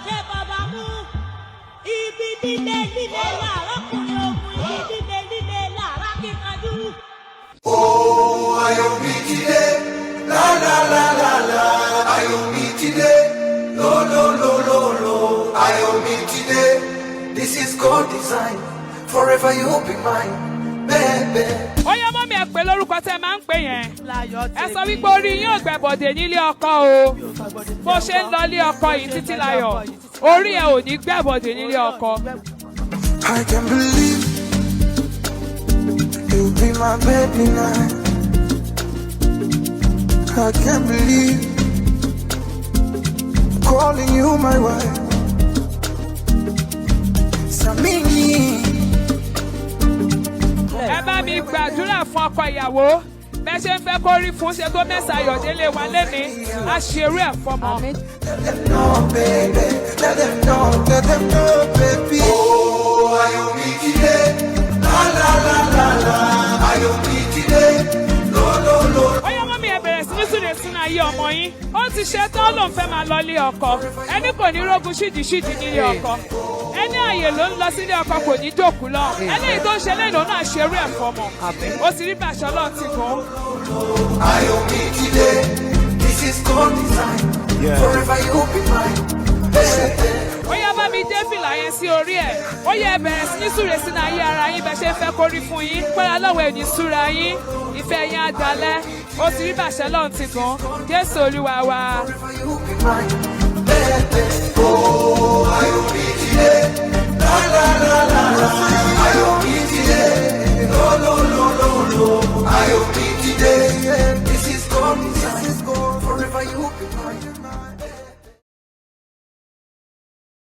ṣe bàbá mú. Ibi líle líle làárọ̀ kùnrin ogun. Ibi líle líle làárọ̀ kíkanjú. Oh, ayọ̀ mi ti dé, la la la la la. Ayọ̀ mi ti dé, lo lo lo lo lo. Ayọ̀ mi ti dé, this is God design. Forever you'll be mine, baby. Ó yá mọ́ mi ẹ pè lórúkọ tẹ́ máa ń pè yẹn. Ẹ sọ wípé orí yín ò gbẹ̀bọ̀dè nílé ọkọ o. Bó ṣe ń lọ ilé ọkọ yìí títí láyọ̀. Orí ẹ ò ní gbẹ̀bọ̀dè nílé ọkọ. I can't believe you'll be my baby now. I can't believe calling you my wife. Samini. Ẹ bá mi gbàdúrà fún ọkọ ìyàwó. Bẹ́ẹ̀ ṣe ń fẹ́ kó rí fún ṣe tó mẹ́sà Ayọ̀délé wa lẹ́ni. A ṣerú ẹ̀ fọmọ. Let them know, baby. Let them know, baby. Oh, ayọ̀ mi ti dé. La la la la la. Ayọ̀ mi ti dé. Lo lo lo. Ó yá mọ́ mi ẹ bẹ̀rẹ̀ sí ní súre sínú ayé ọmọ yín. Ó ti ṣe tán ló ń fẹ́ máa lọ ilé ọkọ. Ẹni kò ní rógun ṣídìíṣídìí nílé ọkọ. Ẹni àyè ló ń lọ sílé ọkọ kò ní jókòó lọ. Eléyìí tó ń ṣe lẹ́nu náà ṣerú ẹ̀ fọmọ. Ó ti rí bàṣọ lọ́ọ̀ ti gùn. Ayọ̀ mi ti dé. This is God design. Forever you'll be mine, baby. Ó yá bá mi dé fìlà yẹn sí orí ẹ̀. Ó yá ẹ bẹ̀rẹ̀ sí ní súre sínú ayé ara yín bẹ́ẹ̀ ṣe ń fẹ́ kó rí fún yín. Pẹ́lá lọ́wọ́ ẹ̀ ní súra yín. Ìfẹ́ yín á dalẹ̀. Ó ti rí bàṣẹ lọ́ọ̀ ti gùn. Jésù Olúwa wa. Forever you'll be mine, baby. Oh, ayọ̀ mi ti dé. La la la la la. Ayọ̀ mi ti dé. Lo lo lo lo lo. Ayọ̀ mi ti dé. This is God design. Forever you'll be mine.